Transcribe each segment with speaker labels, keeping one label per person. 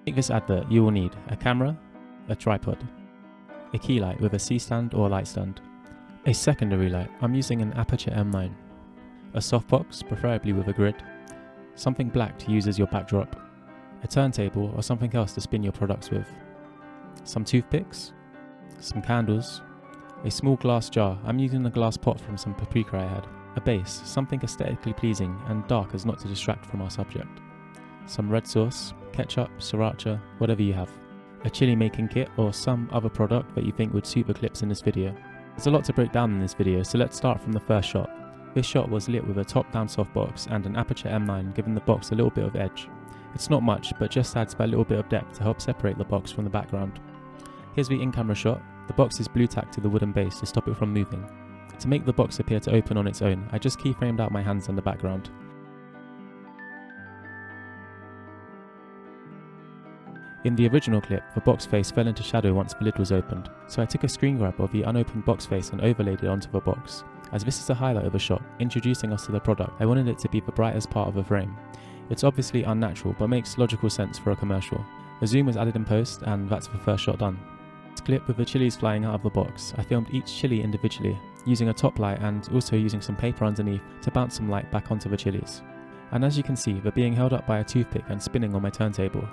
Speaker 1: To make this advert, you will need a camera, a tripod, a key light with a C-stand or light stand, a secondary light, I'm using an Aperture M9, a softbox, preferably with a grid, something black to use as your backdrop, a turntable or something else to spin your products with, some toothpicks, some candles, a small glass jar, I'm using a glass pot from some paprika I had, a base, something aesthetically pleasing and dark as not to distract from our subject, some red sauce, ketchup, sriracha, whatever you have, a chili making kit or some other product that you think would suit the clips in this video. There's a lot to break down in this video, so let's start from the first shot. This shot was lit with a top-down softbox and an Aperture M9, giving the box a little bit of edge. It's not much, but just adds that little bit of depth to help separate the box from the background. Here's the in-camera shot. The box is blue tacked to the wooden base to stop it from moving. To make the box appear to open on its own, I just keyframed out my hands in the background. In the original clip, the box face fell into shadow once the lid was opened, so I took a screen grab of the unopened box face and overlaid it onto the box. As this is the highlight of the shot, introducing us to the product, I wanted it to be the brightest part of the frame. It's obviously unnatural, but makes logical sense for a commercial. A zoom was added in post, and that's the first shot done. This clip with the chilies flying out of the box, I filmed each chili individually, using a top light and also using some paper underneath to bounce some light back onto the chilies. And as you can see, they're being held up by a toothpick and spinning on my turntable.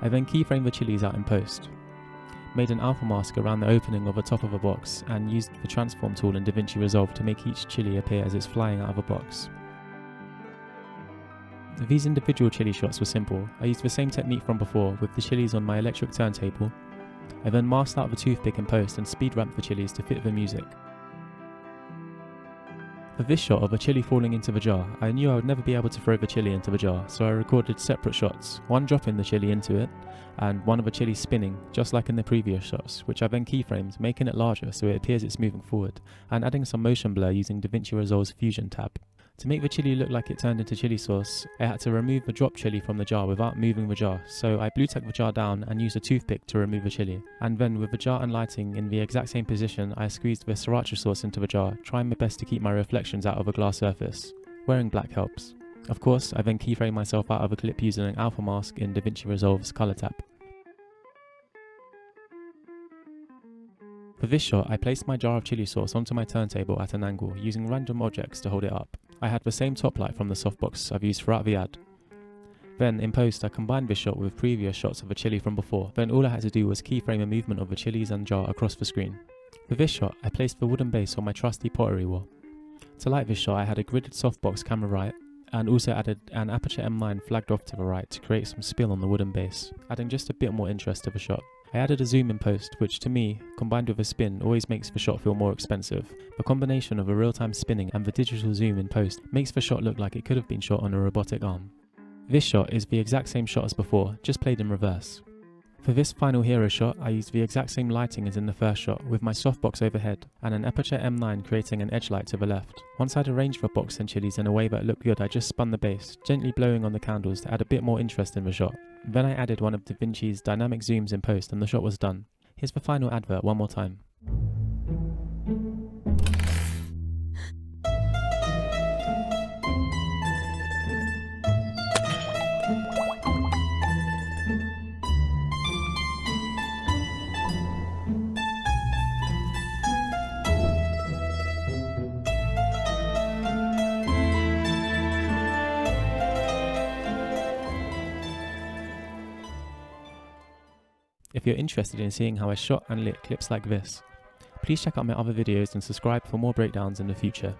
Speaker 1: I then keyframed the chilies out in post, made an alpha mask around the opening of the top of the box, and used the transform tool in DaVinci Resolve to make each chili appear as it's flying out of the box. These individual chili shots were simple. I used the same technique from before with the chilies on my electric turntable. I then masked out the toothpick in post and speed ramped the chilies to fit the music. For this shot of a chili falling into the jar, I knew I would never be able to throw the chili into the jar, so I recorded separate shots, one dropping the chili into it, and one of the chili spinning, just like in the previous shots, which I then keyframed, making it larger so it appears it's moving forward, and adding some motion blur using DaVinci Resolve's Fusion tab. To make the chili look like it turned into chili sauce, I had to remove the drop chili from the jar without moving the jar, so I blue tacked the jar down and used a toothpick to remove the chili. And then with the jar and lighting in the exact same position, I squeezed the sriracha sauce into the jar, trying my best to keep my reflections out of a glass surface. Wearing black helps. Of course, I then keyframed myself out of a clip using an alpha mask in DaVinci Resolve's color tab. For this shot, I placed my jar of chili sauce onto my turntable at an angle, using random objects to hold it up. I had the same top light from the softbox I've used throughout the ad. Then, in post, I combined this shot with previous shots of the chili from before, then all I had to do was keyframe a movement of the chilies and jar across the screen. For this shot, I placed the wooden base on my trusty pottery wheel. To light this shot, I had a gridded softbox camera right, and also added an Aperture M9 flagged off to the right to create some spill on the wooden base, adding just a bit more interest to the shot. I added a zoom in post, which to me, combined with a spin, always makes the shot feel more expensive. The combination of a real-time spinning and the digital zoom in post makes the shot look like it could have been shot on a robotic arm. This shot is the exact same shot as before, just played in reverse. For this final hero shot, I used the exact same lighting as in the first shot, with my softbox overhead, and an Aperture M9 creating an edge light to the left. Once I'd arranged the box and chilies in a way that looked good, I just spun the base, gently blowing on the candles to add a bit more interest in the shot. Then I added one of DaVinci's dynamic zooms in post and the shot was done. Here's the final advert one more time. If you're interested in seeing how I shot and lit clips like this, please check out my other videos and subscribe for more breakdowns in the future.